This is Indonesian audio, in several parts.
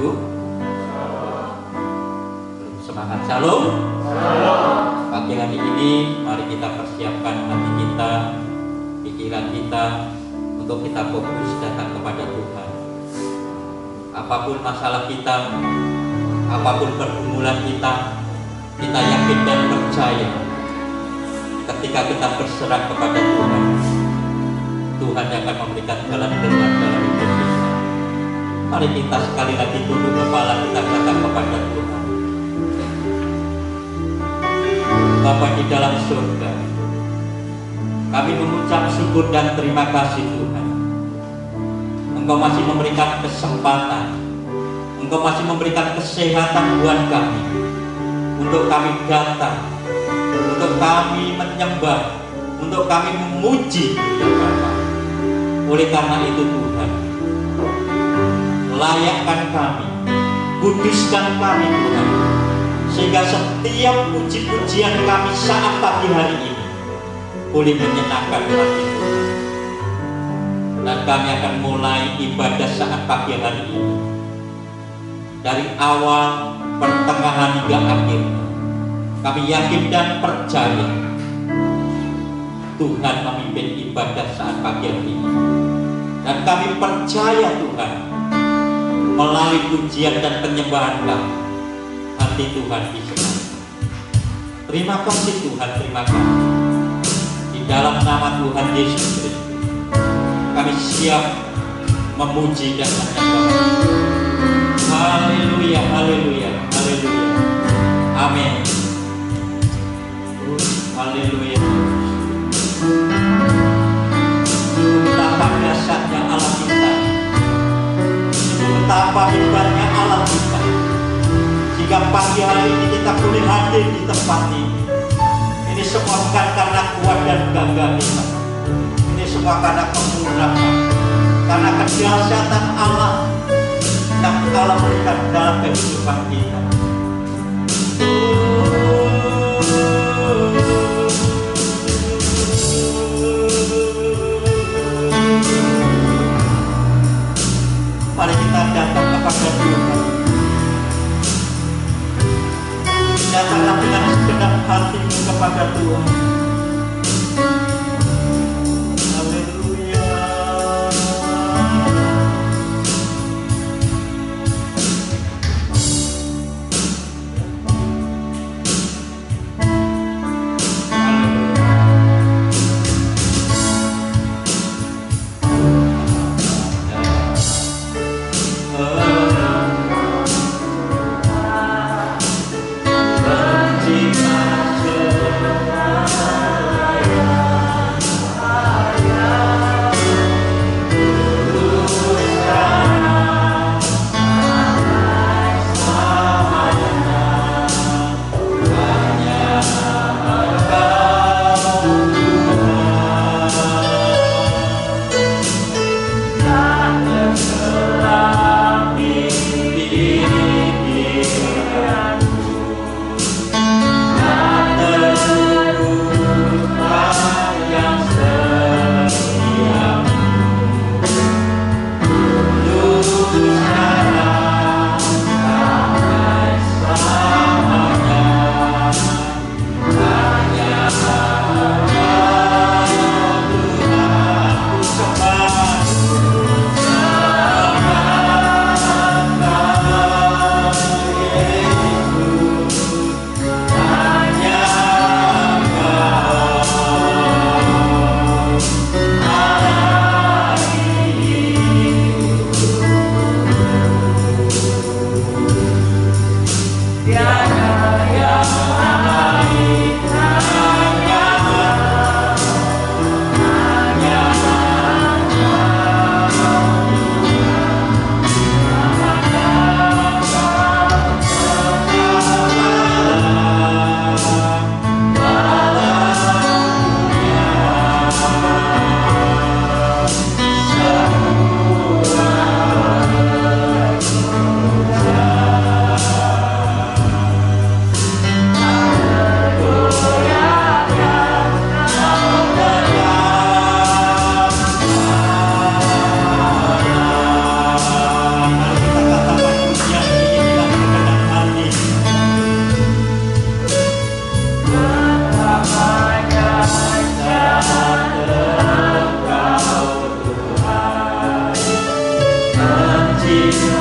Ibu? Semangat Shalom. Pagi hari ini mari kita persiapkan hati kita, pikiran kita untuk kita fokus datang kepada Tuhan. Apapun masalah kita, apapun pergumulan kita yakin dan percaya ketika kita berserah kepada Tuhan, Tuhan akan memberikan jalan keluar dalam hidup kita. Mari kita sekali lagi tunduk kepala kita datang kepada Tuhan. Bapa di dalam surga, kami mengucap syukur dan terima kasih Tuhan. Engkau masih memberikan kesempatan, Engkau masih memberikan kesehatan buat kami, untuk kami datang, untuk kami menyembah, untuk kami memuji ya Bapa. Oleh karena itu Tuhan, layakkan kami, kuduskan kami Tuhan, sehingga setiap puji-pujian kami saat pagi hari ini boleh menyenangkan hati Tuhan. Dan kami akan mulai ibadah saat pagi hari ini dari awal, pertengahan hingga akhir. Kami yakin dan percaya Tuhan memimpin ibadah saat pagi hari ini. Dan kami percaya Tuhan, melalui pujian dan penyembahan kami, hati Tuhan disenangi. Terima kasih Tuhan, terima kasih. Di dalam nama Tuhan Yesus Kristus, kami siap memuji dan menyembah. Haleluya, haleluya, haleluya. Amin. Haleluya. Betapa dahsyatnya Allah kita, betapa hebatnya Allah kita, jika pagi hari ini kita boleh hadir di tempat ini. Ini semua bukan karena kuat dan gagah kita, ini semua karena kemurahan, karena kedahsyatan Allah yang Allah berikan dalam kehidupan kita. Mari kita datang kepada Tuhan. Datanglah dengan segenap hatimu kepada Tuhan. Haleluya. Hanya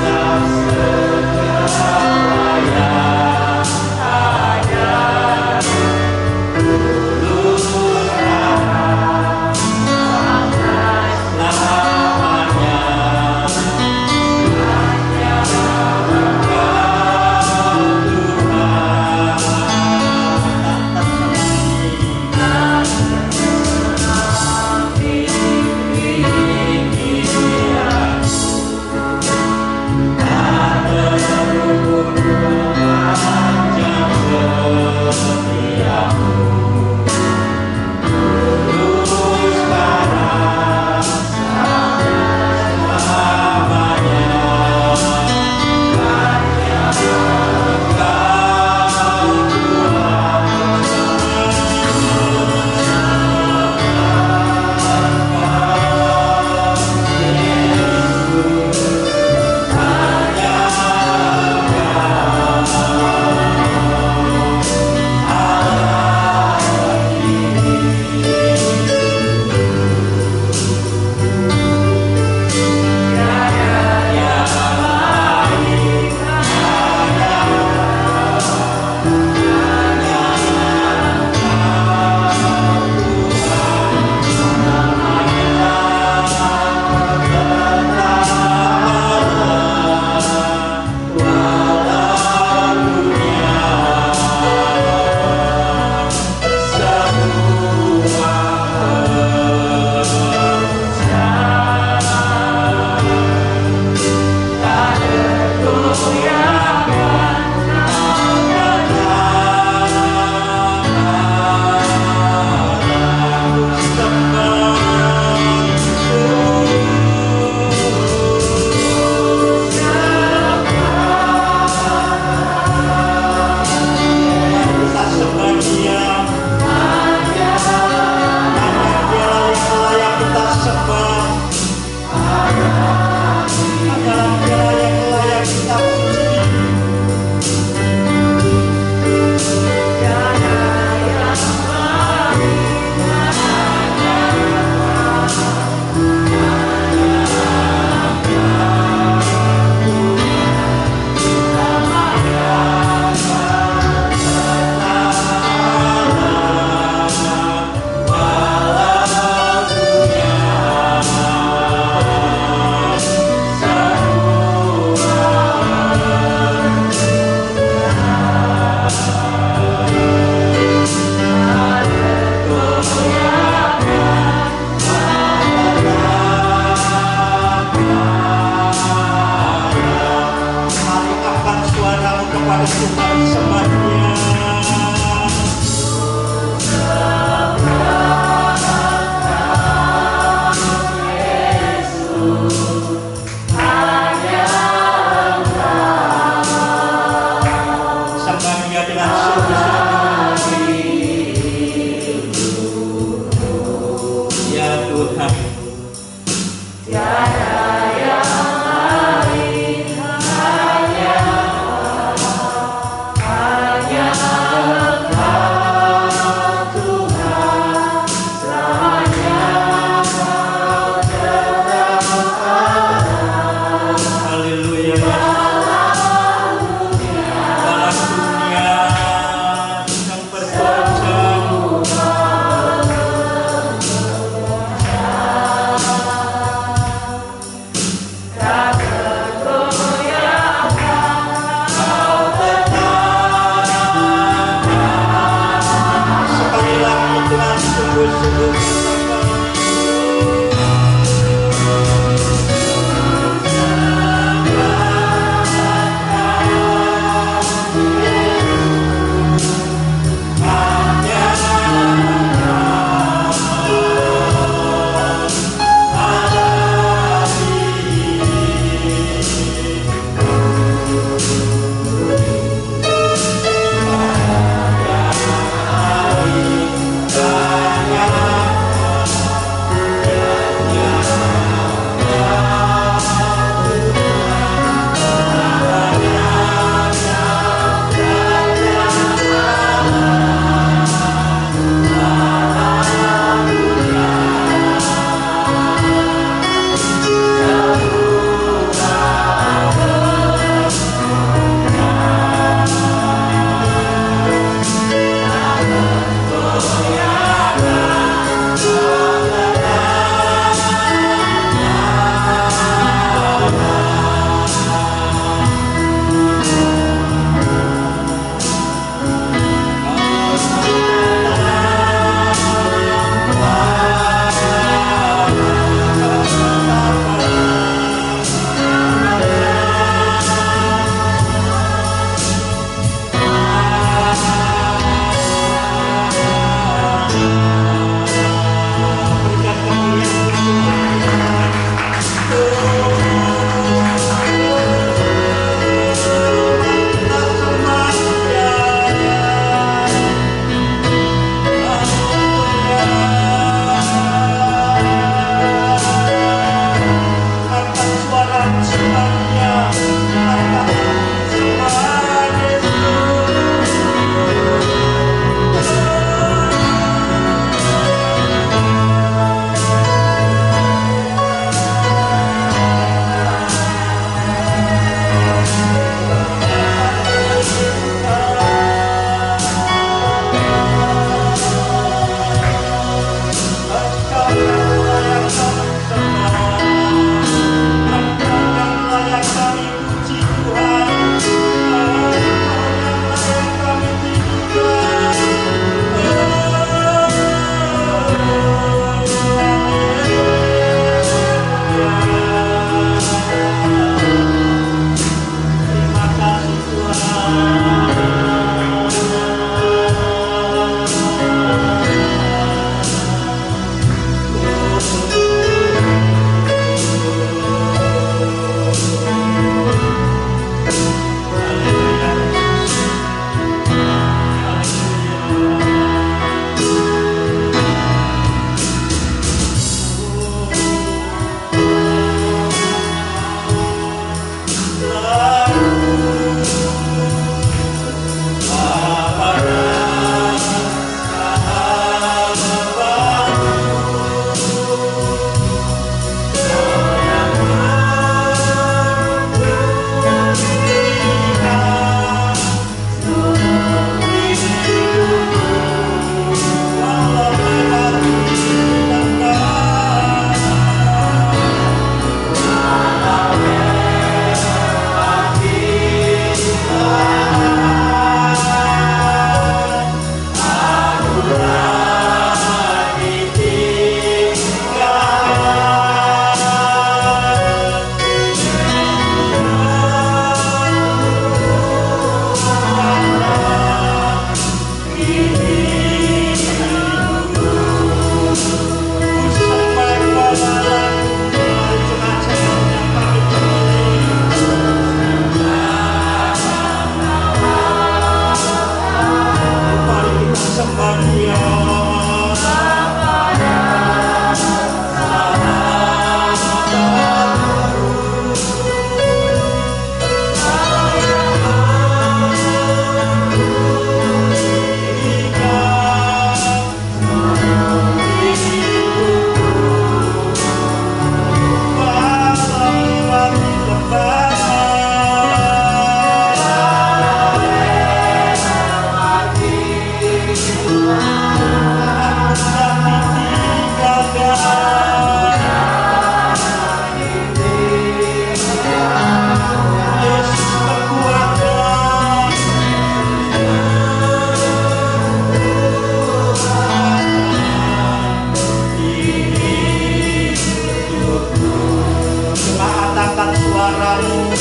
kepadamu.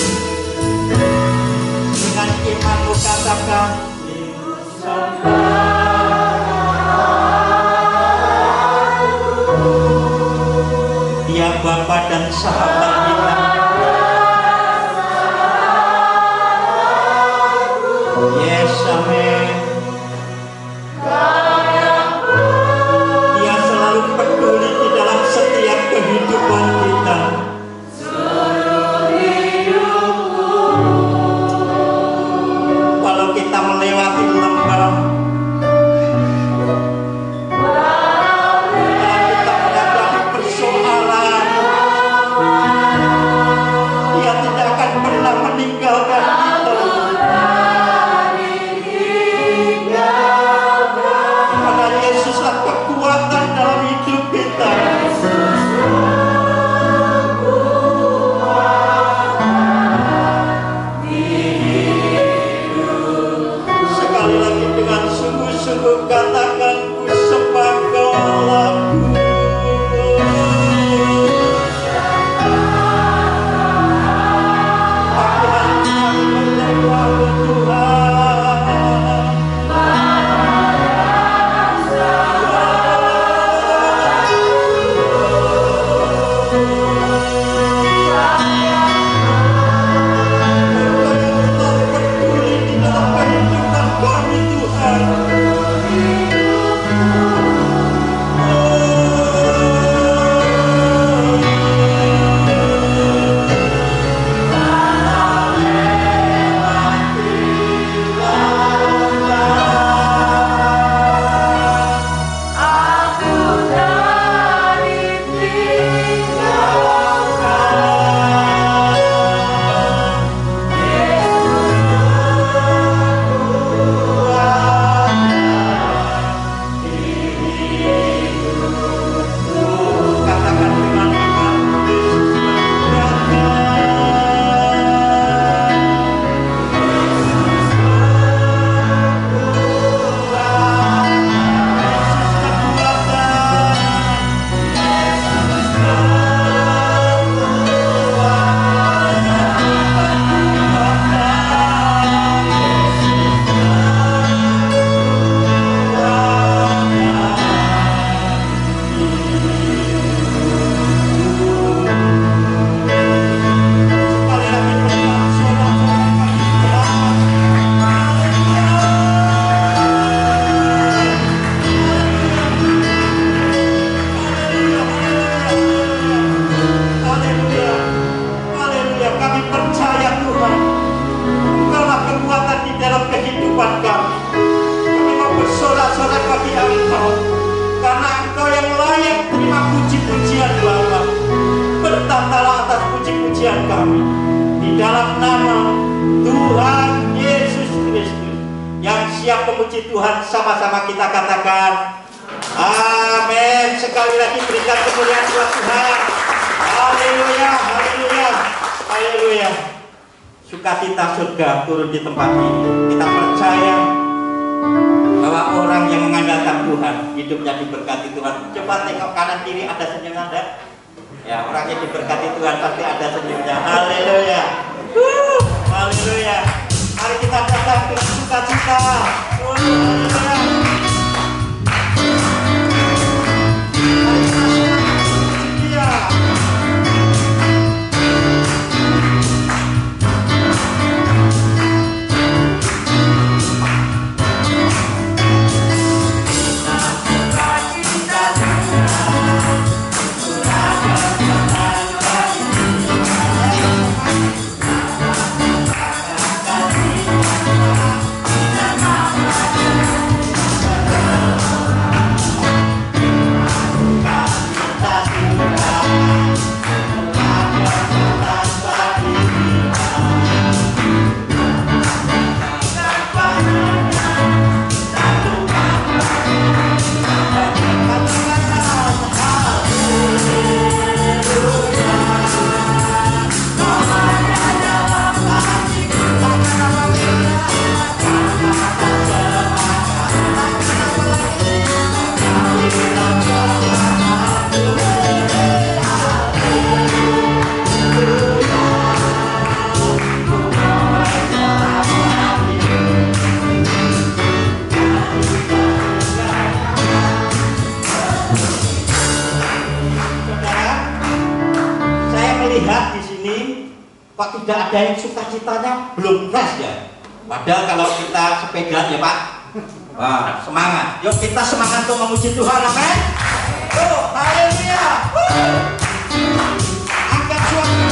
Dengan imanmu katakan, Dia Bapa dan sahabat kita. Yes, amin. Dia selalu peduli di dalam setiap kehidupan kita. Walau kita melewati lembah, kita menghadapi persoalan, Dia tidak akan pernah meninggalkan kita. Karena Yesuslah kekuatan dalam hidup kita. Sekali lagi dengan sungguh-sungguh katakan, ku sembah Kau Allahku. Aku hanya menyembah-Mu Tuhan. Engkau yang telah peduli di dalam kehidupan kami Tuhan. Katakan dengan iman, Yesus sekali lagi berkat sorak-sorai Haleluya, haleluya. Kami percaya Tuhan, Engkaulah kekuatan di dalam kehidupan kami. Kami mau bersorak-sorai bagi Engkau, karena Engkau yang layak terima puji-pujian Bapa. Bertatalah atas puji-pujian kami di dalam nama Tuhan Yesus Kristus. Yang siap memuji Tuhan, sama-sama kita katakan amin. Sekali lagi berikan kemuliaan buat Tuhan. Haleluya, haleluya, haleluya. Sukacita surga turun di tempat ini. Kita percaya bahwa orang yang mengandalkan Tuhan hidupnya diberkati Tuhan. Coba tengok kanan kiri, ada senyum Anda? Ya, orang yang diberkati Tuhan pasti ada senyumnya. Haleluya, haleluya. Mari kita datang dengan sukacita. Haleluya. Mari kita senang Dia. Kita sudah ada yang sukacitanya belum gas ya. Padahal kalau kita sepeda ya Pak, wah semangat. Yuk kita semangat untuk memuji Tuhan, amin. Tuh, haleluya. Angkat suara.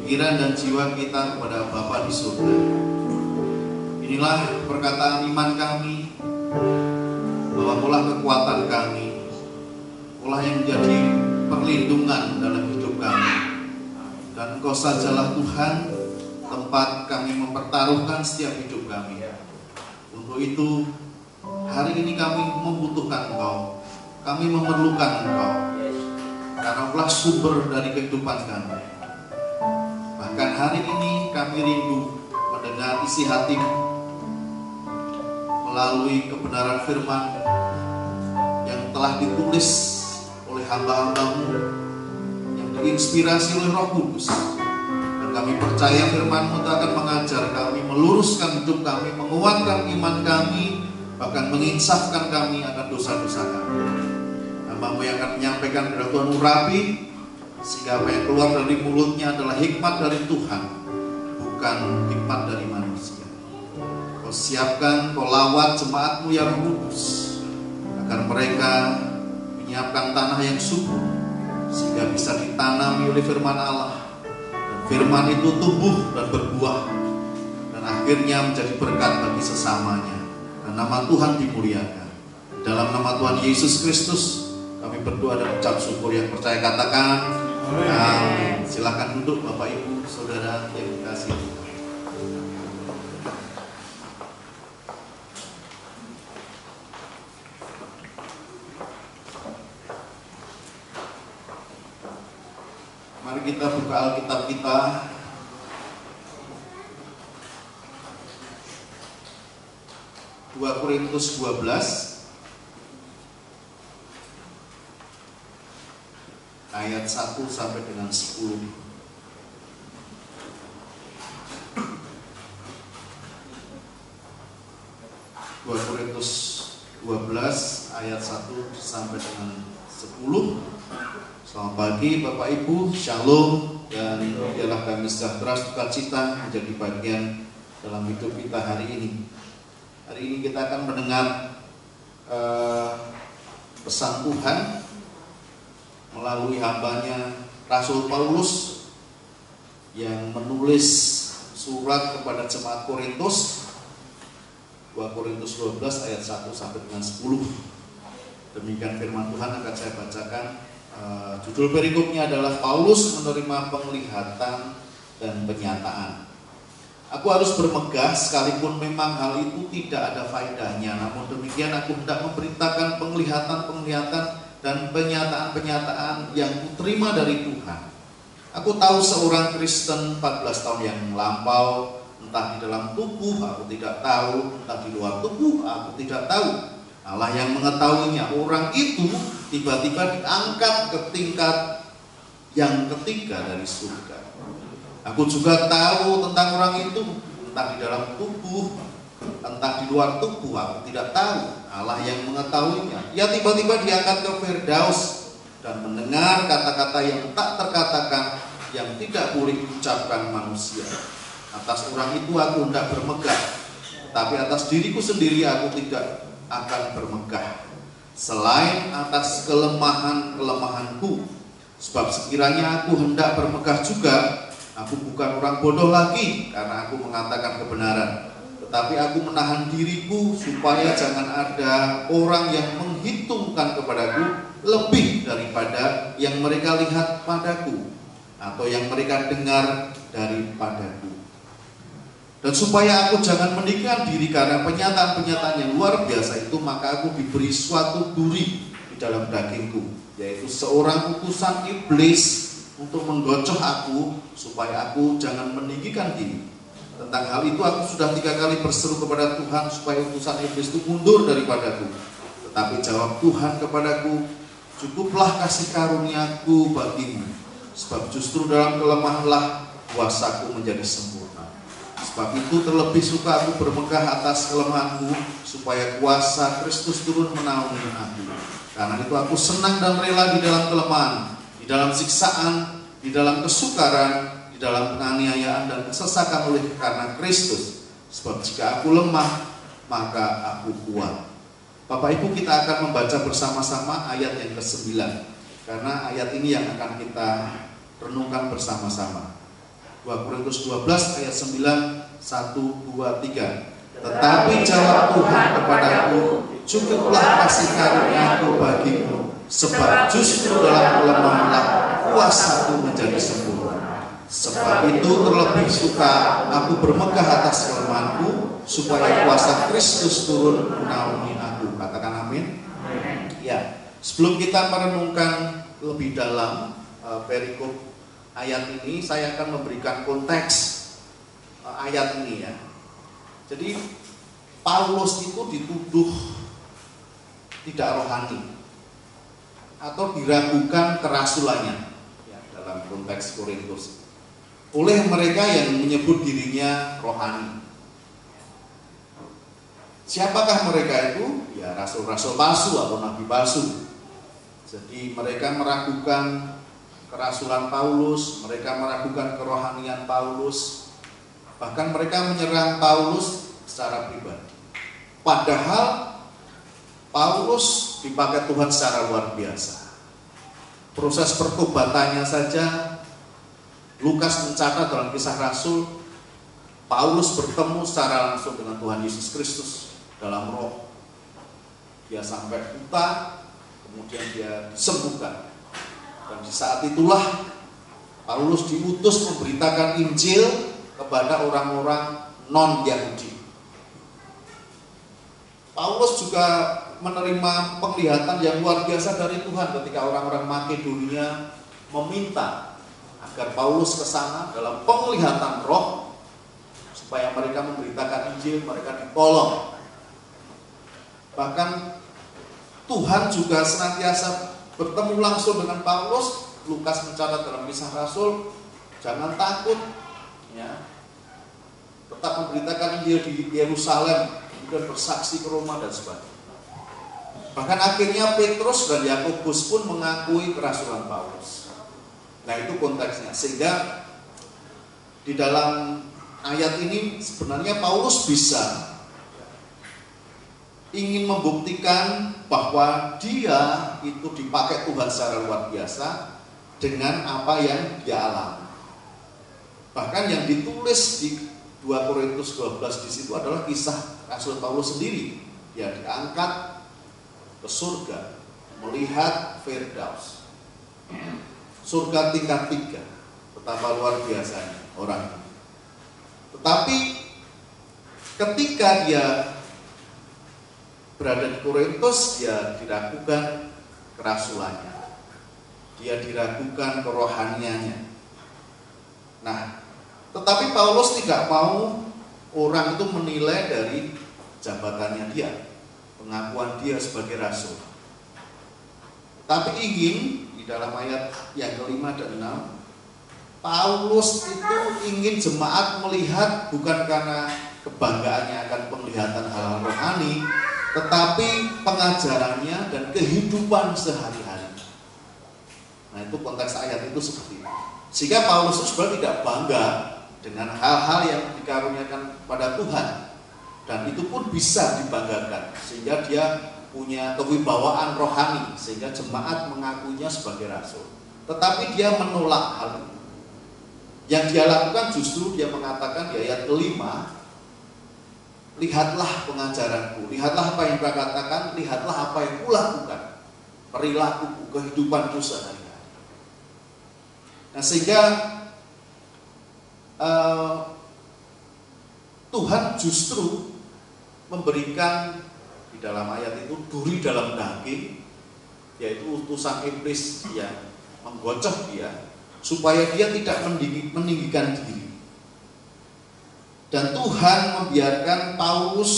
pikiran dan jiwa kita kepada Bapa di surga. Inilah perkataan iman kami, bahwa Engkaulah kekuatan kami, Engkaulah yang menjadi perlindungan dalam hidup kami. Dan Engkau sajalah Tuhan, tempat kami mempertaruhkan setiap hidup kami. Untuk itu, hari ini kami membutuhkan Engkau, kami memerlukan Engkau, karena Engkaulah sumber dari kehidupan kami. Bahkan hari ini kami rindu mendengar isi hati-Mu melalui kebenaran firman yang telah ditulis oleh hamba-hamba-Mu, yang diinspirasi oleh Roh Kudus. Dan kami percaya firman-Mu akan mengajar kami, meluruskan hidup kami, menguatkan iman kami, bahkan menginsafkan kami akan dosa-dosa kami. Hamba-Mu yang akan menyampaikan kepada Tuhan urapi, sehingga apa yang keluar dari mulutnya adalah hikmat dari Tuhan, bukan hikmat dari manusia. Kau siapkan, Kau lawat jemaat-Mu yang kudus, agar mereka menyiapkan tanah yang subur, sehingga bisa ditanami oleh firman Allah. Dan firman itu tumbuh dan berbuah, dan akhirnya menjadi berkat bagi sesamanya. Dan nama Tuhan dimuliakan. Dalam nama Tuhan Yesus Kristus kami berdoa dan ucap syukur. Yang percaya katakan amin. Silakan duduk Bapak Ibu Saudara yang dikasihi Tuhan. Mari kita buka Alkitab kita. Korintus 12 ayat 1 sampai dengan 10. 2 Korintus 12 ayat 1 sampai dengan 10. Selamat pagi Bapak Ibu, Shalom, dan biarlah kami sejahtera sukacita menjadi bagian dalam hidup kita hari ini. Hari ini kita akan mendengar pesan Tuhan melalui hambanya Rasul Paulus yang menulis surat kepada jemaat Korintus. 2 Korintus 12 ayat 1 sampai dengan 10. Demikian firman Tuhan akan saya bacakan. Judul perikopnya adalah Paulus menerima penglihatan dan penyataan. Aku harus bermegah sekalipun memang hal itu tidak ada faedahnya. Namun demikian aku hendak memberitakan penglihatan-penglihatan dan penyataan-penyataan yang kuterima dari Tuhan. Aku tahu seorang Kristen 14 tahun yang lampau, entah di dalam tubuh aku tidak tahu, entah di luar tubuh aku tidak tahu. Allah yang mengetahuinya. Orang itu tiba-tiba diangkat ke tingkat yang ketiga dari surga. Aku juga tahu tentang orang itu, entah di dalam tubuh, entah di luar tubuh aku tidak tahu. Allah yang mengetahuinya. Ia tiba-tiba diangkat ke Firdaus dan mendengar kata-kata yang tak terkatakan, yang tidak boleh diucapkan manusia. Atas orang itu aku hendak bermegah, tapi atas diriku sendiri aku tidak akan bermegah, selain atas kelemahan-kelemahanku. Sebab sekiranya aku hendak bermegah juga, aku bukan orang bodoh lagi, karena aku mengatakan kebenaran. Tetapi aku menahan diriku supaya jangan ada orang yang menghitungkan kepadaku lebih daripada yang mereka lihat padaku, atau yang mereka dengar daripadaku. Dan supaya aku jangan meninggikan diri karena penyataan-penyataan yang luar biasa itu, maka aku diberi suatu duri di dalam dagingku, yaitu seorang utusan iblis untuk menggocok aku, supaya aku jangan meninggikan diri. Tentang hal itu aku sudah 3 kali berseru kepada Tuhan supaya utusan iblis itu mundur daripadaku. Tetapi jawab Tuhan kepadaku, cukuplah kasih karuniaku bagimu, sebab justru dalam kelemahanlah kuasaku menjadi sempurna. Sebab itu terlebih suka aku bermegah atas kelemahanku, supaya kuasa Kristus turun menaungi aku. Karena itu aku senang dan rela di dalam kelemahan, di dalam siksaan, di dalam kesukaran, di dalam penganiayaan dan kesesakan oleh karena Kristus. Sebab jika aku lemah, maka aku kuat. Bapak Ibu, kita akan membaca bersama-sama ayat yang ke-9, karena ayat ini yang akan kita renungkan bersama-sama. 2 Korintus 12 ayat 9, 1, 2, 3. Tetapi jawab Tuhan kepadaku, cukuplah kasih karunia-Ku bagimu, sebab justru dalam kelemahanlah kuasa-Ku menjadi sempurna. Sebab itu terlebih suka aku bermegah atas kelemahanku, supaya kuasa Kristus turun menaungi aku. Katakan amin. Ya, sebelum kita merenungkan lebih dalam perikop ayat ini, saya akan memberikan konteks ayat ini ya. Jadi Paulus itu dituduh tidak rohani atau diragukan kerasulannya ya, dalam konteks Korintus oleh mereka yang menyebut dirinya rohani. Siapakah mereka itu? Ya, rasul-rasul palsu atau nabi palsu. Jadi mereka meragukan kerasulan Paulus, mereka meragukan kerohanian Paulus, bahkan mereka menyerang Paulus secara pribadi. Padahal Paulus dipakai Tuhan secara luar biasa. Proses pertobatannya saja, Lukas mencatat dalam Kisah Rasul, Paulus bertemu secara langsung dengan Tuhan Yesus Kristus dalam roh. Dia sampai buta, kemudian dia disembuhkan. Dan di saat itulah Paulus diutus memberitakan Injil kepada orang-orang non-Yahudi. Paulus juga menerima penglihatan yang luar biasa dari Tuhan ketika orang-orang Makedonia meminta agar Paulus ke sana dalam penglihatan roh supaya mereka memberitakan Injil, mereka ditolong. Bahkan Tuhan juga senantiasa bertemu langsung dengan Paulus. Lukas mencatat dalam Kisah Rasul, jangan takut ya, tetap memberitakan Injil di Yerusalem, kemudian bersaksi ke Roma dan sebagainya. Bahkan akhirnya Petrus dan Yakobus pun mengakui kerasulan Paulus. Nah, itu konteksnya. Sehingga di dalam ayat ini sebenarnya Paulus bisa ingin membuktikan bahwa dia itu dipakai Tuhan secara luar biasa dengan apa yang dia alami. Bahkan yang ditulis di 2 Korintus 12 di situ adalah kisah Rasul Paulus sendiri. Dia diangkat ke surga, melihat Firdaus, surga tingkat 3. Betapa luar biasanya orang ini. Tetapi ketika dia berada di Korintus, dia diragukan kerasulannya, dia diragukan kerohaniannya. Nah, tetapi Paulus tidak mau orang itu menilai dari jabatannya dia, pengakuan dia sebagai rasul. Tapi ingin di dalam ayat yang kelima dan 6, Paulus itu ingin jemaat melihat bukan karena kebanggaannya akan penglihatan hal-hal rohani, tetapi pengajarannya dan kehidupan sehari-hari. Nah, itu konteks ayat itu seperti itu. Sehingga Paulus itu sebenarnya tidak bangga dengan hal-hal yang dikaruniakan pada Tuhan, dan itu pun bisa dibanggakan sehingga dia punya kewibawaan rohani sehingga jemaat mengakuinya sebagai rasul. Tetapi dia menolak hal itu. Yang dia lakukan justru dia mengatakan di ayat kelima, lihatlah pengajaranku, lihatlah apa yang Kau katakan, lihatlah apa yang kulakukan, perilakuku, kehidupanku sehari-hari. Nah, sehingga Tuhan justru memberikan di dalam ayat itu duri dalam daging, yaitu utusan iblis yang menggocok dia supaya dia tidak meninggikan diri. Dan Tuhan membiarkan Paulus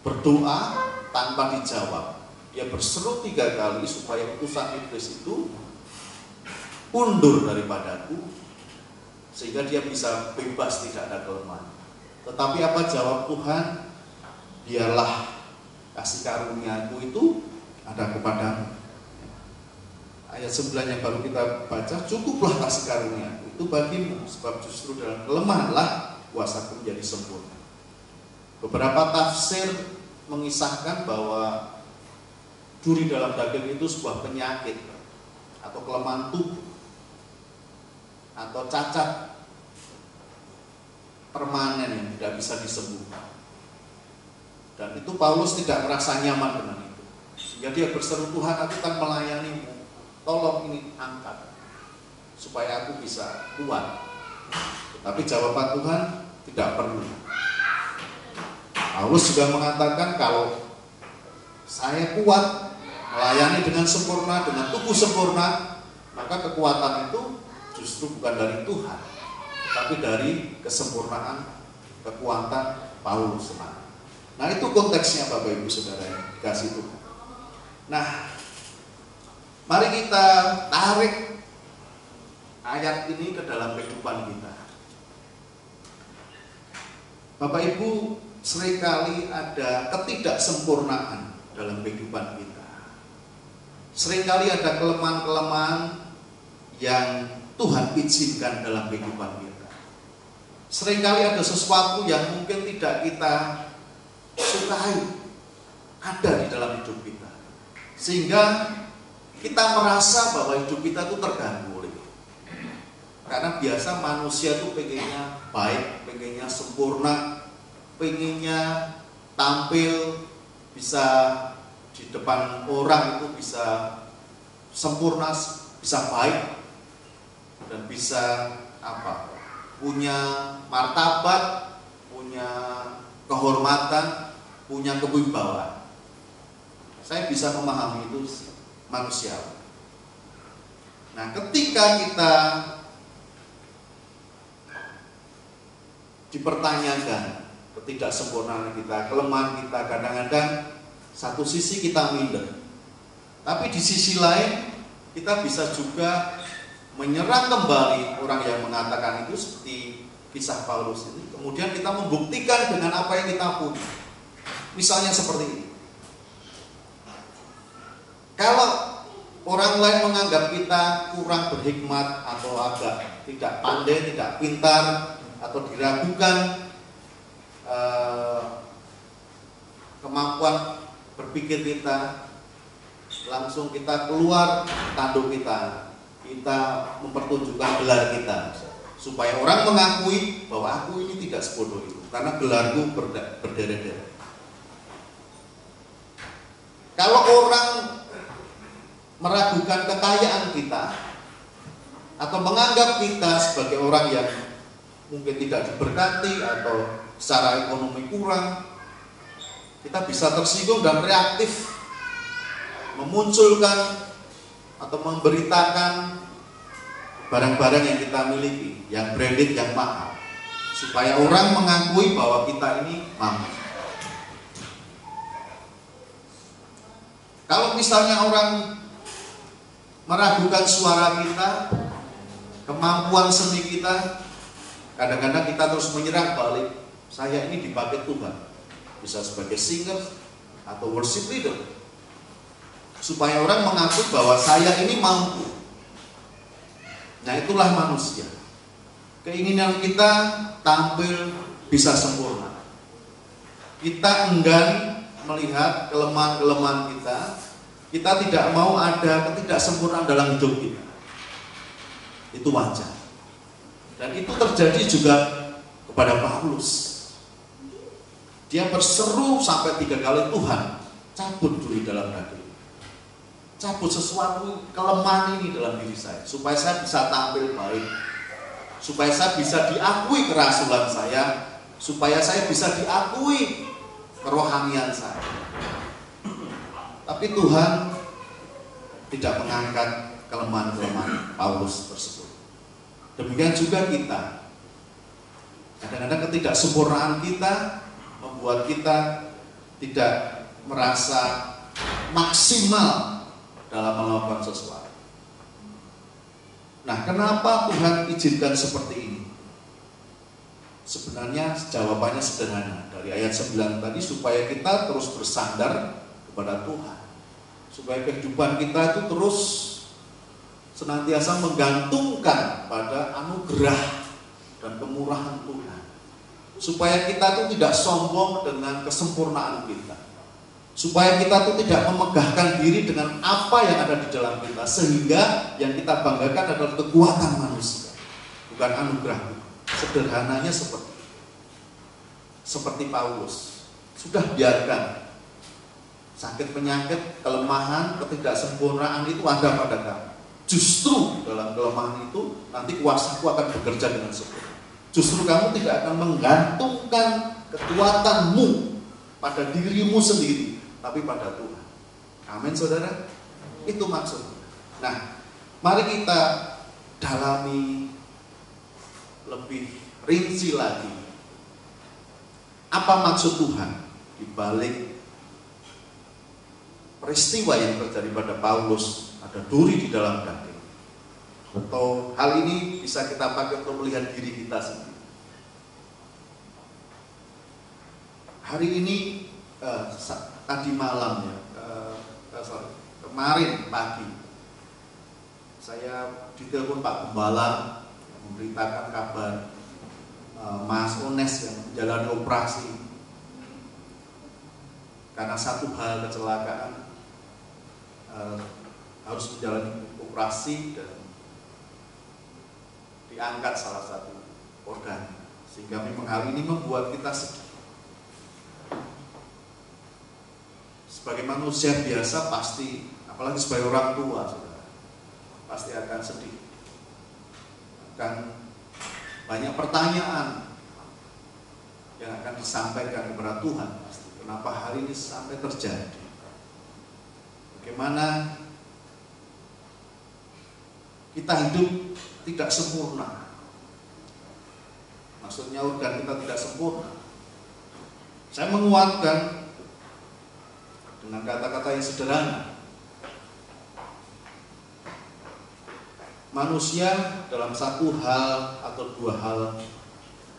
berdoa tanpa dijawab. Dia berseru 3 kali supaya utusan iblis itu undur daripadaku, sehingga dia bisa bebas, tidak ada kelemahan. Tetapi apa jawab Tuhan? Biarlah kasih karuniaku itu ada kepadamu. Ayat 9 yang baru kita baca, cukuplah kasih karuniaku itu bagimu, sebab justru dalam kelemahanlah kuasaku menjadi sempurna. Beberapa tafsir mengisahkan bahwa duri dalam daging itu sebuah penyakit atau kelemahan tubuh atau cacat permanen yang tidak bisa disembuhkan. Dan itu Paulus tidak merasa nyaman dengan itu. Sehingga dia berseru, Tuhan, aku akan melayanimu. Tolong ini angkat supaya aku bisa kuat. Tetapi jawaban Tuhan, tidak perlu. Paulus juga mengatakan, kalau saya kuat melayani dengan sempurna, dengan tubuh sempurna, maka kekuatan itu justru bukan dari Tuhan, tapi dari kesempurnaan kekuatan Paulus. Nah, itu konteksnya Bapak Ibu Saudara yang dikasih Tuhan. Nah, mari kita tarik ayat ini ke dalam kehidupan kita. Bapak Ibu, seringkali ada ketidaksempurnaan dalam kehidupan kita. Seringkali ada kelemahan-kelemahan yang Tuhan izinkan dalam kehidupan kita. Seringkali ada sesuatu yang mungkin tidak kita sukai ada di dalam hidup kita, sehingga kita merasa bahwa hidup kita itu terganggu oleh itu. Karena biasa manusia itu pengennya baik, pengennya sempurna, pengennya tampil bisa di depan orang itu bisa sempurna, bisa baik, dan bisa punya martabat, punya kehormatan, punya kewibawaan. Saya bisa memahami itu manusia. Nah, ketika kita dipertanyakan ketidaksempurnaan kita, kelemahan kita, kadang-kadang satu sisi kita minder, tapi di sisi lain kita bisa juga menyerang kembali orang yang mengatakan itu, seperti kisah Paulus ini. Kemudian kita membuktikan dengan apa yang kita punya. Misalnya seperti ini. Kalau orang lain menganggap kita kurang berhikmat atau agak tidak pandai, tidak pintar, atau diragukan kemampuan berpikir kita, langsung kita keluar tanduk kita mempertunjukkan gelar kita, supaya orang mengakui bahwa aku ini tidak sebodoh itu, karena gelarku berderet-deret. Kalau orang meragukan kekayaan kita atau menganggap kita sebagai orang yang mungkin tidak diberkati atau secara ekonomi kurang, kita bisa tersinggung dan reaktif memunculkan atau memberitakan barang-barang yang kita miliki, yang branded, yang mahal, supaya orang mengakui bahwa kita ini mampu. Kalau misalnya orang meragukan suara kita, kemampuan seni kita, kadang-kadang kita terus menyerang balik, saya ini dipakai Tuhan, bisa sebagai singer atau worship leader, supaya orang mengakui bahwa saya ini mampu. Nah, itulah manusia. Keinginan kita tampil bisa sempurna. Kita enggan melihat kelemahan-kelemahan kita. Kita tidak mau ada ketidaksempurnaan dalam hidup kita. Itu wajar. Dan itu terjadi juga kepada Paulus. Dia berseru sampai 3 kali, Tuhan, cabut dulu dalam hati. Cabut sesuatu kelemahan ini dalam diri saya, supaya saya bisa tampil baik, supaya saya bisa diakui kerasulan saya, supaya saya bisa diakui kerohanian saya. Tapi Tuhan tidak mengangkat kelemahan-kelemahan Paulus tersebut. Demikian juga kita. Kadang-kadang ketidaksempurnaan kita membuat kita tidak merasa maksimal dalam melakukan sesuatu. Nah, kenapa Tuhan izinkan seperti ini? Sebenarnya jawabannya sederhana. Dari ayat 9 tadi, supaya kita terus bersandar kepada Tuhan, supaya kehidupan kita itu terus senantiasa menggantungkan pada anugerah dan kemurahan Tuhan, supaya kita itu tidak sombong dengan kesempurnaan kita, supaya kita itu tidak memegahkan diri dengan apa yang ada di dalam kita, sehingga yang kita banggakan adalah kekuatan manusia, bukan anugerah. Sederhananya seperti itu. seperti Paulus. Sudah biarkan sakit penyakit, kelemahan, ketidaksempurnaan itu ada pada kamu. Justru dalam kelemahan itu nanti kuasaku akan bekerja dengan sempurna. Justru kamu tidak akan menggantungkan kekuatanmu pada dirimu sendiri, tapi pada Tuhan. Amin, saudara. Itu maksudnya. Nah, mari kita dalami lebih rinci lagi. Apa maksud Tuhan di balik peristiwa yang terjadi pada Paulus? Ada duri di dalam daging. Atau hal ini bisa kita pakai untuk melihat diri kita sendiri. Hari ini, tadi malam ya, kemarin pagi, saya ditelepon Pak Gembala memberitakan kabar Mas Ones yang menjalani operasi karena satu hal kecelakaan, harus menjalani operasi dan diangkat salah satu organ, sehingga memang hal ini membuat kita sedih. Sebagai manusia biasa pasti, apalagi sebagai orang tua, saudara, pasti akan sedih, akan banyak pertanyaan yang akan disampaikan kepada Tuhan. Pasti, kenapa hal ini sampai terjadi? Bagaimana kita hidup tidak sempurna? Maksudnya organ kita tidak sempurna. Saya menguatkan dengan kata-kata yang sederhana. Manusia dalam satu hal atau dua hal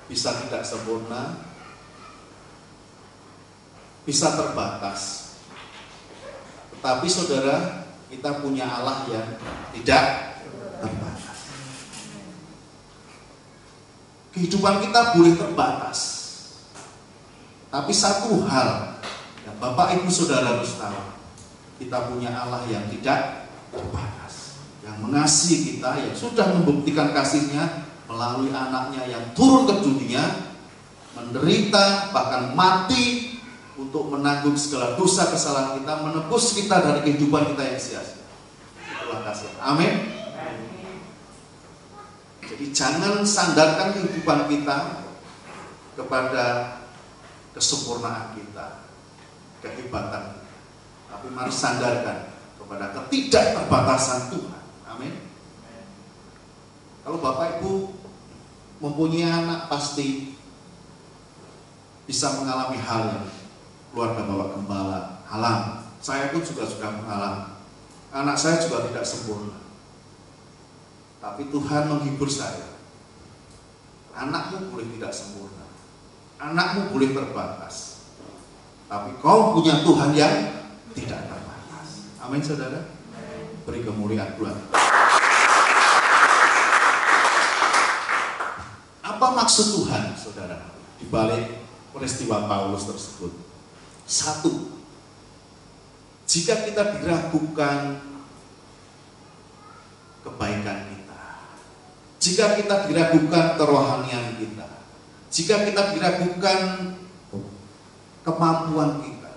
bisa tidak sempurna, bisa terbatas. Tetapi saudara, kita punya Allah yang tidak terbatas. Kehidupan kita boleh terbatas, tapi satu hal yang Bapak Ibu Saudara harus tahu, kita punya Allah yang tidak terbatas, yang mengasihi kita, yang sudah membuktikan kasih-Nya melalui anaknya yang turun ke dunia, menderita, bahkan mati untuk menanggung segala dosa kesalahan kita, menebus kita dari kehidupan kita yang sia-sia. Itulah kasih. Amin. Jadi jangan sandarkan kehidupan kita kepada kesempurnaan kita, kehebatan kita, tapi mari sandarkan kepada ketidakterbatasan Tuhan. Amin. Kalau Bapak Ibu mempunyai anak, pasti bisa mengalami hal yang keluarga Bapak Gembala alami. Saya pun juga sudah mengalami. Anak saya juga tidak sempurna, tapi Tuhan menghibur saya. Anakmu boleh tidak sempurna, anakmu boleh terbatas, tapi kau punya Tuhan yang tidak terbatas. Amin, saudara. Beri kemuliaan Tuhan. Apa maksud Tuhan, saudara, di balik peristiwa Paulus tersebut? Satu, jika kita diragukan kebaikan kita, jika kita diragukan kerohanian kita, jika kita diragukan kemampuan kita,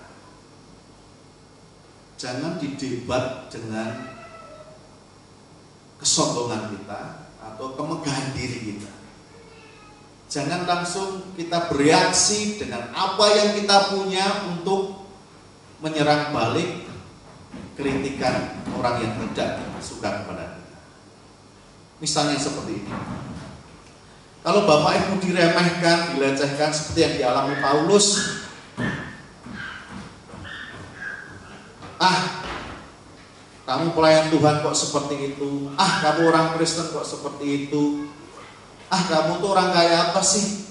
jangan didebat dengan kesombongan kita atau kemegahan diri kita. Jangan langsung kita bereaksi dengan apa yang kita punya untuk menyerang balik kritikan orang yang tidak suka kepada kita. Misalnya seperti ini. Kalau Bapak Ibu diremehkan, dilecehkan seperti yang dialami Paulus, kamu pelayan Tuhan kok seperti itu, kamu orang Kristen kok seperti itu, kamu tuh orang kaya apa sih?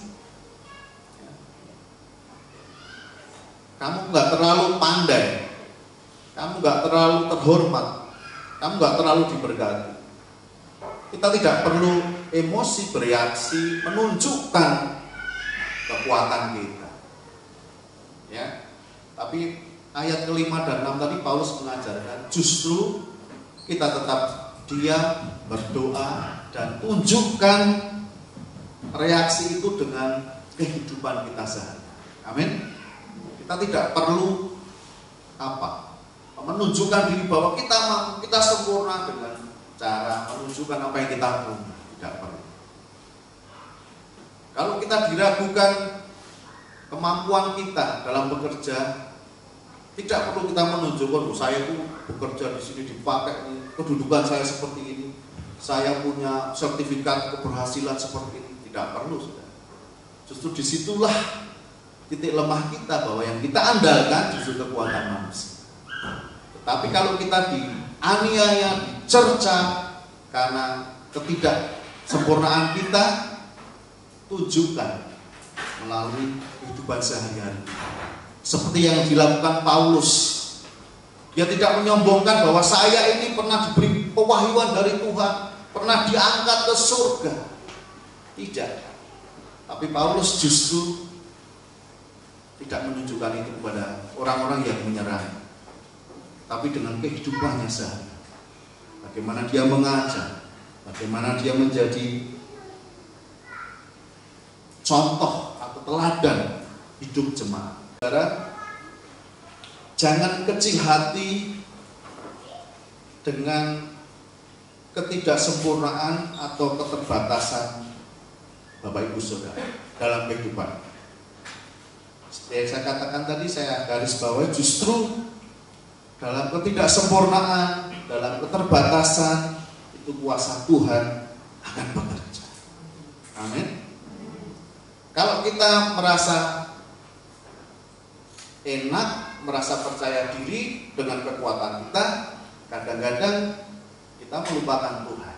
Kamu gak terlalu pandai, kamu gak terlalu terhormat, kamu gak terlalu diberkati. Kita tidak perlu emosi, bereaksi, menunjukkan kekuatan kita, ya. Tapi ayat ke-5 dan 6 tadi Paulus mengajarkan justru kita tetap diam, berdoa, dan tunjukkan reaksi itu dengan kehidupan kita sehari. Amin. Kita tidak perlu menunjukkan diri bahwa kita mampu, kita sempurna dengan cara menunjukkan apa yang kita punya. Tidak perlu. Kalau kita diragukan kemampuan kita dalam bekerja, tidak perlu kita menunjukkan, saya itu bekerja di sini dipakai ini, kedudukan saya seperti ini, saya punya sertifikat keberhasilan seperti ini. Tidak perlu, sudah. Justru disitulah titik lemah kita, bahwa yang kita andalkan justru kekuatan manusia. Tetapi kalau kita dianiaya, dicerca karena ketidaksempurnaan kita, tunjukkan melalui kehidupan sehari-hari. Seperti yang dilakukan Paulus. Dia tidak menyombongkan bahwa saya ini pernah diberi pewahyuan dari Tuhan, pernah diangkat ke surga. Tidak. Tapi Paulus justru tidak menunjukkan itu kepada orang-orang yang menyerang. Tapi dengan kehidupannya sehari, bagaimana dia mengajar, bagaimana dia menjadi contoh atau teladan hidup jemaat. Saudara, jangan kecil hati dengan ketidaksempurnaan atau keterbatasan Bapak Ibu Saudara dalam kehidupan. Seperti yang saya katakan tadi, saya garis bawahi, justru dalam ketidaksempurnaan, dalam keterbatasan, itu kuasa Tuhan akan bekerja. Amin. Kalau kita merasa enak, merasa percaya diri dengan kekuatan kita, kadang-kadang kita melupakan Tuhan.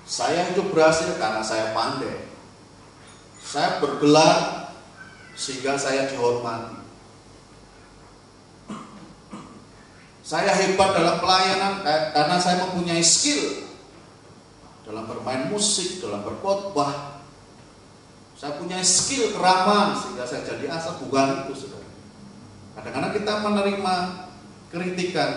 Saya hidup berhasil karena saya pandai. Saya bergelar sehingga saya dihormati. Saya hebat dalam pelayanan karena saya mempunyai skill dalam bermain musik, dalam berkhotbah. Saya punya skill keramaan sehingga saya jadi asal. Bukan itu, saudara. Kadang-kadang kita menerima kritikan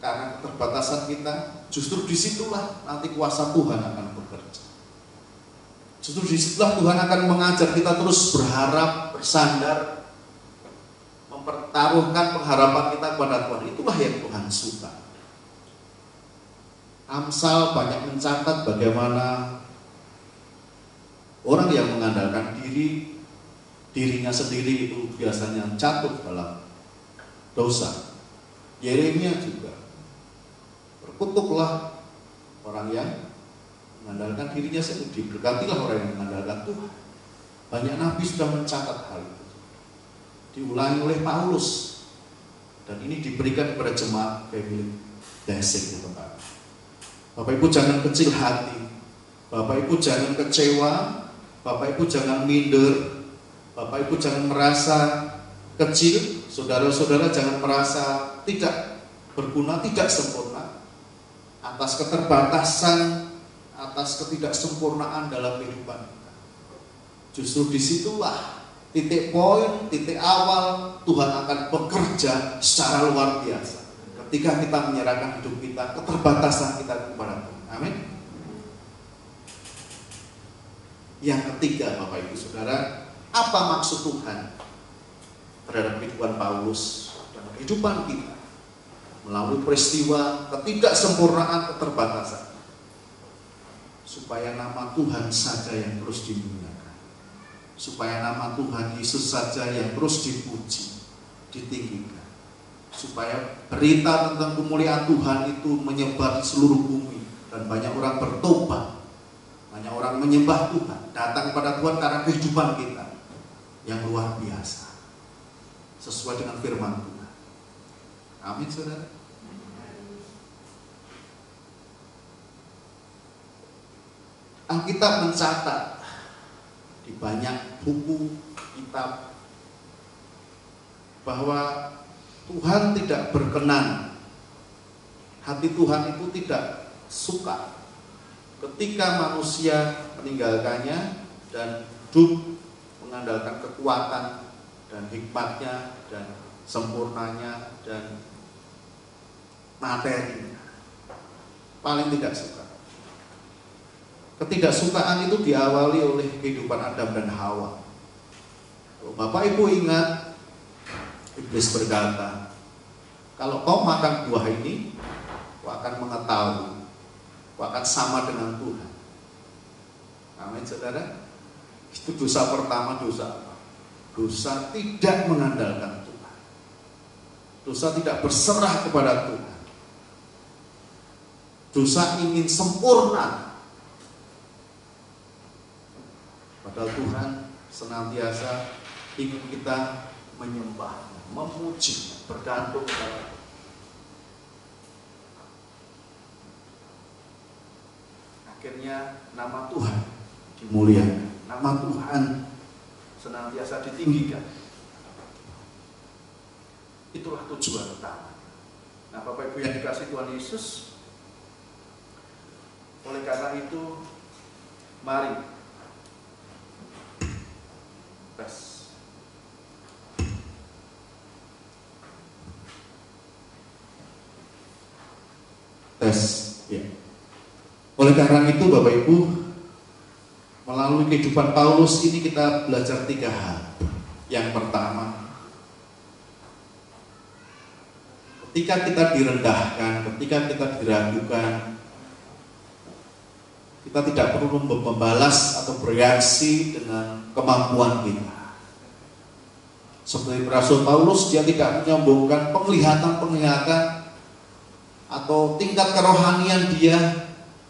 karena keterbatasan kita. Justru disitulah nanti kuasa Tuhan akan bekerja. Justru disitulah Tuhan akan mengajar kita terus berharap, bersandar, mempertaruhkan pengharapan kita kepada Tuhan. Itulah yang Tuhan suka. Amsal banyak mencatat bagaimana orang yang mengandalkan dirinya sendiri itu biasanya jatuh dalam dosa. Yeremia juga. Berkutuklah orang yang mengandalkan dirinya sendiri, diberkatilah orang yang mengandalkan Tuhan. Banyak nabi sudah mencatat hal itu. Diulangi oleh Paulus. Dan ini diberikan kepada jemaat Family Blessing, teman-teman. Bapak Ibu jangan kecil hati. Bapak Ibu jangan kecewa. Bapak Ibu jangan minder. Bapak Ibu jangan merasa kecil. Saudara-saudara jangan merasa tidak berguna, tidak sempurna atas keterbatasan, atas ketidaksempurnaan dalam kehidupan kita. Justru disitulah titik poin, titik awal Tuhan akan bekerja secara luar biasa ketika kita menyerahkan hidup kita, keterbatasan kita kepada Tuhan. Amin. Yang ketiga, Bapak Ibu Saudara, apa maksud Tuhan terhadap kehidupan Paulus dan kehidupan kita melalui peristiwa ketidaksempurnaan, keterbatasan, supaya nama Tuhan saja yang terus dimuliakan, supaya nama Tuhan Yesus saja yang terus dipuji, ditinggikan, supaya berita tentang kemuliaan Tuhan itu menyebar di seluruh bumi dan banyak orang bertobat, banyak orang menyembah Tuhan, datang kepada Tuhan karena kehidupan kita yang luar biasa, sesuai dengan firman Tuhan. Amin, saudara. Alkitab mencatat di banyak buku kitab bahwa Tuhan tidak berkenan, hati Tuhan itu tidak suka ketika manusia meninggalkannya dan hidup mengandalkan kekuatan dan hikmatnya dan sempurnanya dan materinya. Paling tidak suka. Ketidaksukaan itu diawali oleh kehidupan Adam dan Hawa. Bapak Ibu ingat, iblis berkata, kalau kau makan buah ini, kau akan mengetahui, kau akan sama dengan Tuhan. Amin, saudara. Itu dosa pertama, dosa apa? Dosa tidak mengandalkan Tuhan. Dosa tidak berserah kepada Tuhan. Dosa ingin sempurna. Padahal Tuhan senantiasa ingin kita menyembah, memuji, bergantung kepada Tuhan. Akhirnya nama Tuhan dimuliakan, nama Tuhan senantiasa ditinggikan. Itulah tujuan utama. Nah, Bapak Ibu yang dikasihi Tuhan Yesus, oleh karena itu, mari tes. Ya. Oleh karena itu, Bapak Ibu, melalui kehidupan Paulus ini kita belajar 3 hal. Yang pertama, ketika kita direndahkan, ketika kita diragukan, kita tidak perlu membalas atau bereaksi dengan kemampuan kita. Seperti Rasul Paulus, dia tidak menyombongkan penglihatan atau tingkat kerohanian dia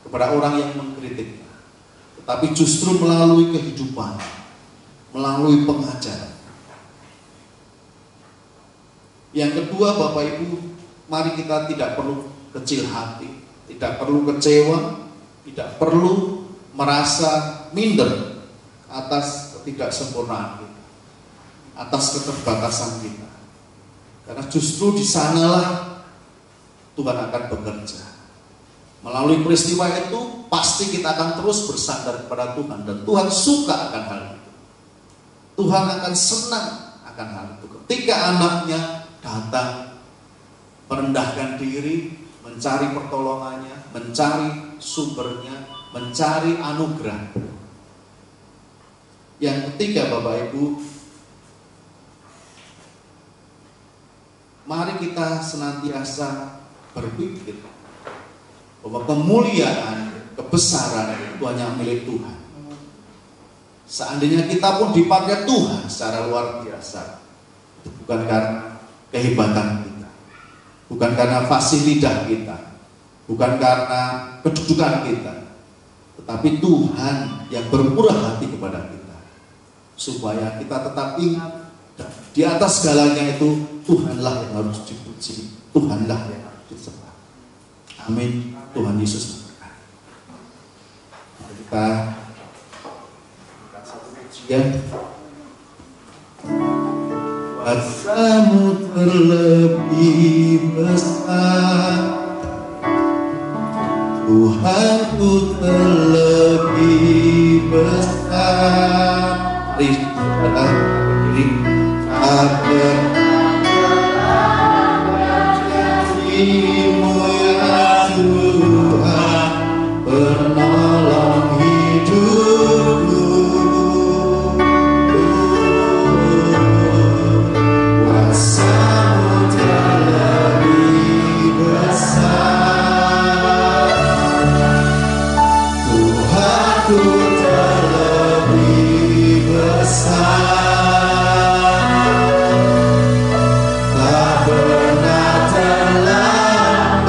kepada orang yang mengkritiknya, tetapi justru melalui kehidupan, melalui pengajaran. Yang kedua, Bapak Ibu, mari kita tidak perlu kecil hati, tidak perlu kecewa, tidak perlu merasa minder atas ketidaksempurnaan kita, atas keterbatasan kita, karena justru di sanalah Tuhan akan bekerja. Melalui peristiwa itu pasti kita akan terus bersandar kepada Tuhan, dan Tuhan suka akan hal itu. Tuhan akan senang akan hal itu. Ketika anaknya datang merendahkan diri, mencari pertolongannya, mencari sumbernya, mencari anugerah. Yang ketiga, Bapak Ibu, mari kita senantiasa berpikir bahwa kemuliaan, kebesaran itu hanya milik Tuhan. Seandainya kita pun dipakai Tuhan secara luar biasa, itu bukan karena kehebatan kita, bukan karena fasilitas kita, bukan karena kedudukan kita, tetapi Tuhan yang bermurah hati kepada kita, supaya kita tetap ingat di atas segalanya itu Tuhanlah yang harus dipuji, Tuhanlah yang harus disembah. Amin. Tuhan Yesus memberkati. Kita satu pujian. Kuasamu terlebih besar, Tuhanku terlebih besar. Mari kita berdiri. Janjimu ya Tuhan, penolong hidupku. Kuasamu terlebih besar, Tuhanku terlebih besar. Tak pernah terlambat.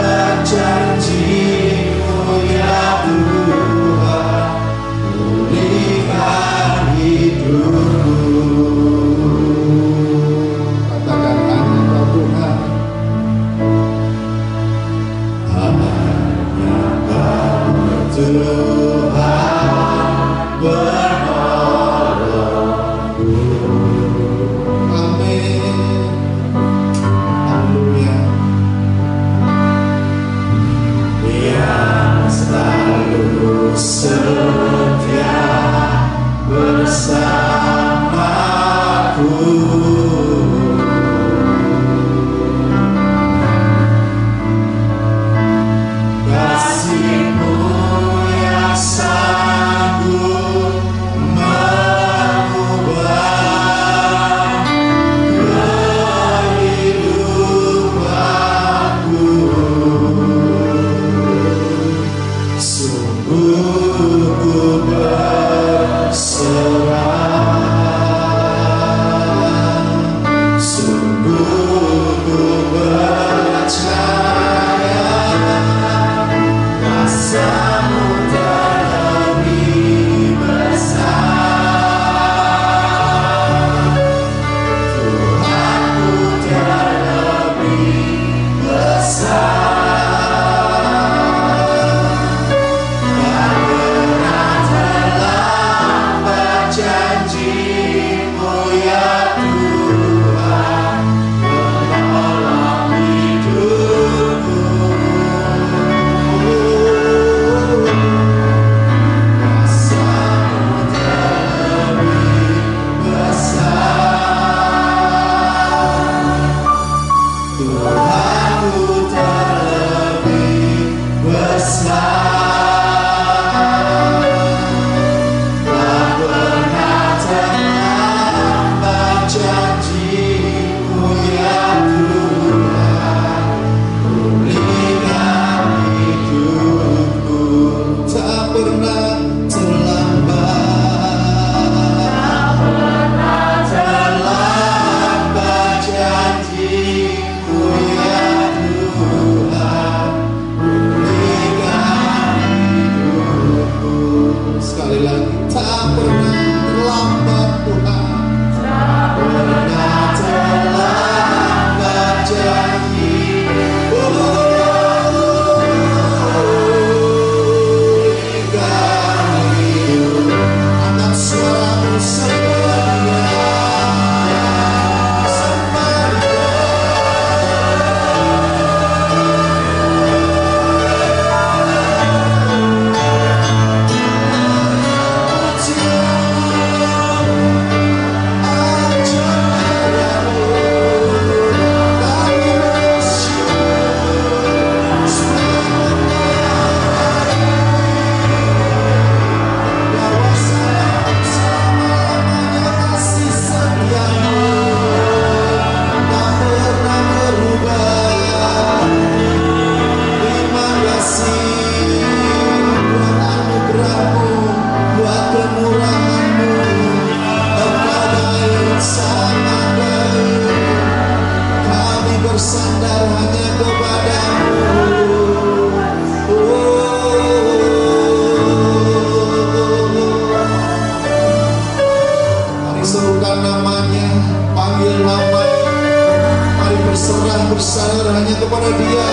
berserah bersandar hanya kepada Dia,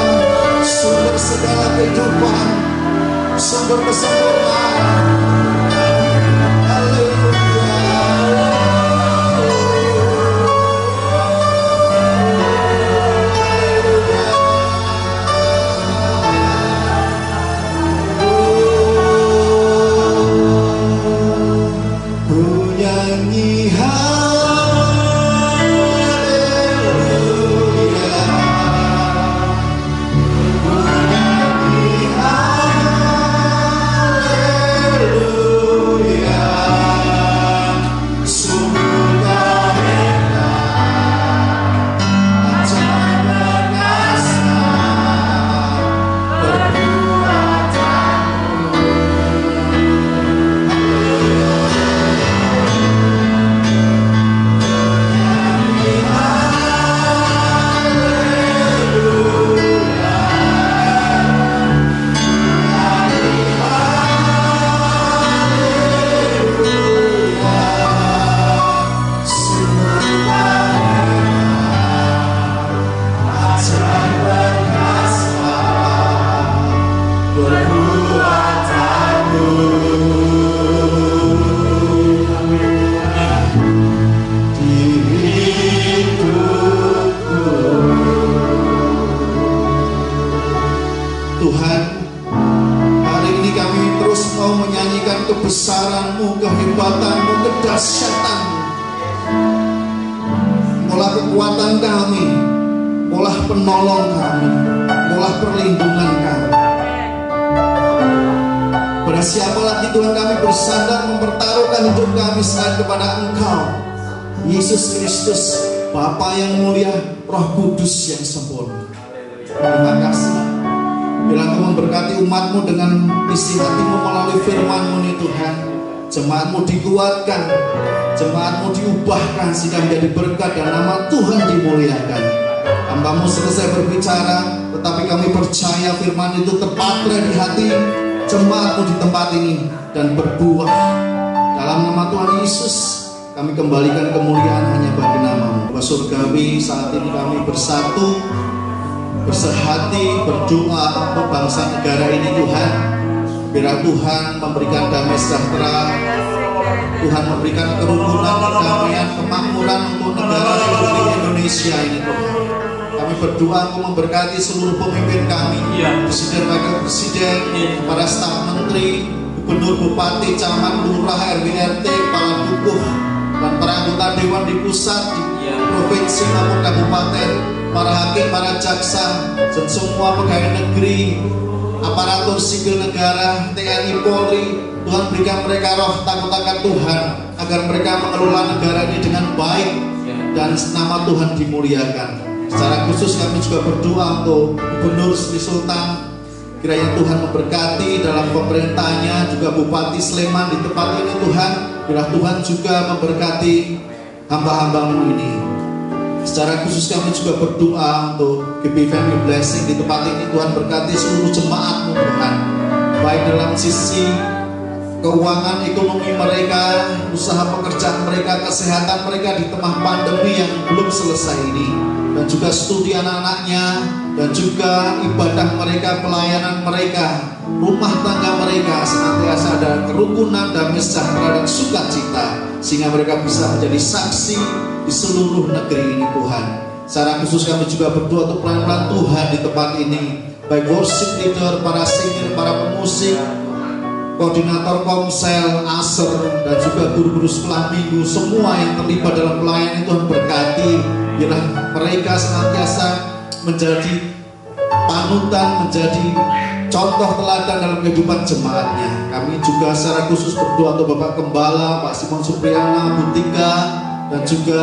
sumber segala kehidupan, sumber kesempurnaan. Kebesaran-Mu, kehebatan-Mu, kedahsyatan-Mu. Maulah kekuatan kami, maulah penolong kami, maulah perlindungan kami. Pada siapa lagi Tuhan kami bersandar mempertaruhkan hidup kami selain kepada Engkau, Yesus Kristus, Bapa yang mulia, Roh Kudus yang sempurna. Terima kasih. Bila Engkau memberkati umat-Mu dengan isi hati-Mu melalui firman-Mu nih Tuhan, jemaat-Mu dikuatkan, jemaat-Mu diubahkan sehingga menjadi berkat dan nama Tuhan dimuliakan. Hamba-Mu selesai berbicara, tetapi kami percaya firman itu terpatri di hati jemaat-Mu di tempat ini dan berbuah. Dalam nama Tuhan Yesus kami kembalikan kemuliaan hanya bagi nama-Mu. Bapa Surgawi, saat ini kami bersatu, bersehati, berdoa untuk bangsa negara ini Tuhan. Biar Tuhan memberikan damai sejahtera, Tuhan memberikan kerukunan, kedamaian, kemakmuran untuk negara Republik Indonesia ini Tuhan. Kami berdoa untuk memberkati seluruh pemimpin kami, Presiden, Wakil Presiden, para staf menteri, gubernur, bupati, camat, lurah, RW, RT, kepala dukuh, dan para anggota dewan di pusat, di provinsi maupun kabupaten, para hakim, para jaksa, dan semua pegawai negeri, aparatur sipil negara, TNI, Polri. Tuhan berikan mereka roh takut akan Tuhan, agar mereka mengelola negara ini dengan baik dan nama Tuhan dimuliakan. Secara khusus kami juga berdoa untuk Gubernur Sri Sultan, kiranya Tuhan memberkati dalam pemerintahnya, juga Bupati Sleman di tempat ini Tuhan. Bila Tuhan juga memberkati hamba-hamba-Mu ini. Secara khusus kami juga berdoa untuk GB Family Blessing di tempat ini. Tuhan berkati seluruh jemaat-Mu Tuhan, baik dalam sisi keuangan, ekonomi mereka, usaha pekerjaan mereka, kesehatan mereka di tengah pandemi yang belum selesai ini, dan juga studi anak-anaknya, dan juga ibadah mereka, pelayanan mereka, rumah tangga mereka senantiasa ada kerukunan, damai sejahtera dan sukacita, sehingga mereka bisa menjadi saksi di seluruh negeri ini Tuhan. Secara khusus kami juga berdoa untuk pelayan-pelayan Tuhan di tempat ini, baik worship leader, para singer, para pemusik, koordinator komsel, aser, dan juga guru-guru sekolah minggu, semua yang terlibat dalam pelayanan Tuhan berkati. Biarlah mereka senantiasa menjadi panutan, menjadi contoh teladan dalam kehidupan jemaatnya. Kami juga secara khusus berdoa untuk Bapak Gembala, Pak Simon Supriyana, Bu Tika, dan juga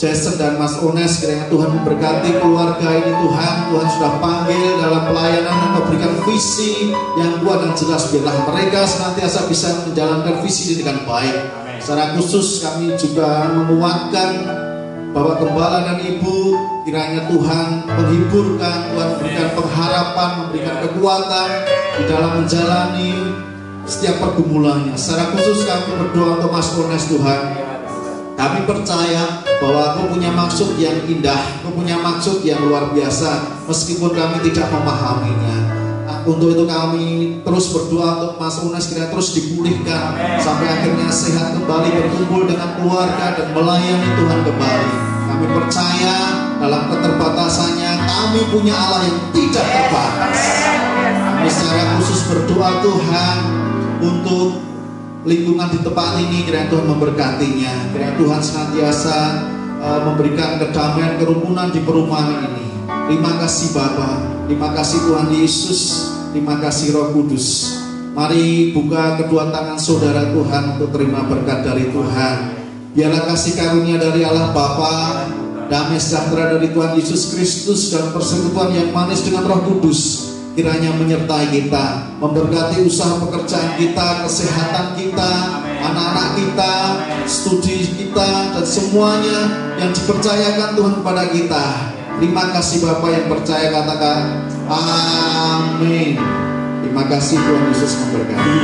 Jason dan Mas Ones. Kiranya Tuhan memberkati keluarga ini Tuhan. Tuhan sudah panggil dalam pelayanan dan memberikan visi yang kuat dan jelas. Biarlah mereka senantiasa bisa menjalankan visi ini dengan baik. Secara khusus kami juga menguatkan Bapak Gembala dan Ibu. Kiranya Tuhan menghiburkan, Tuhan memberikan pengharapan, memberikan kekuatan di dalam menjalani setiap pergumulannya. Secara khusus kami berdoa untuk Mas Ones Tuhan. Kami percaya bahwa Engkau punya maksud yang indah, Engkau punya maksud yang luar biasa, meskipun kami tidak memahaminya. Untuk itu kami terus berdoa untuk Mas Unes kiranya terus dipulihkan sampai akhirnya sehat kembali, berkumpul dengan keluarga dan melayani Tuhan kembali. Kami percaya dalam keterbatasannya kami punya Allah yang tidak terbatas. Kami secara khusus berdoa Tuhan untuk lingkungan di tempat ini, kiranya Tuhan memberkatinya, kiranya Tuhan senantiasa memberikan kedamaian, kerukunan di perumahan ini. Terima kasih Bapa, terima kasih Tuhan Yesus, terima kasih Roh Kudus. Mari buka kedua tangan saudara Tuhan untuk terima berkat dari Tuhan. Biarlah kasih karunia dari Allah Bapa, damai sejahtera dari Tuhan Yesus Kristus, dan persekutuan yang manis dengan Roh Kudus kiranya menyertai kita, memberkati usaha pekerjaan kita, kesehatan kita, anak-anak kita, studi kita, dan semuanya yang dipercayakan Tuhan kepada kita. Terima kasih Bapa, yang percaya katakan amin. Terima kasih, Tuhan Yesus memberkati.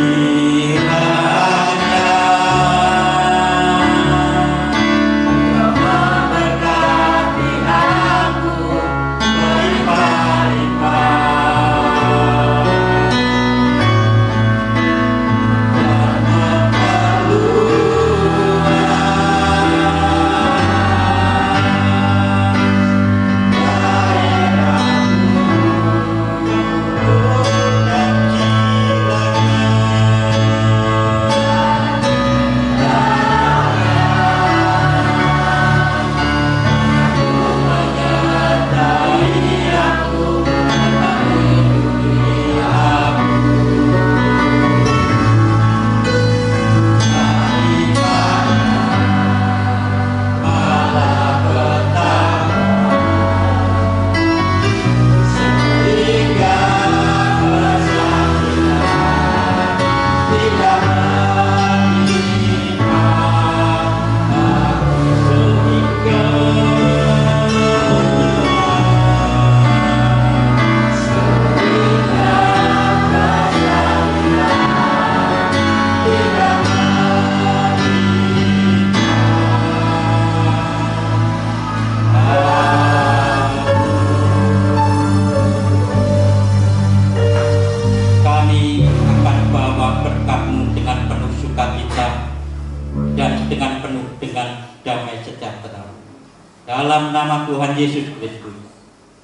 Dalam nama Tuhan Yesus Kristus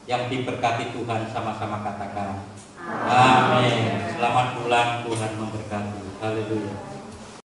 yang diberkati Tuhan, sama-sama katakan amin. Selamat pulang, Tuhan memberkati. Haleluya.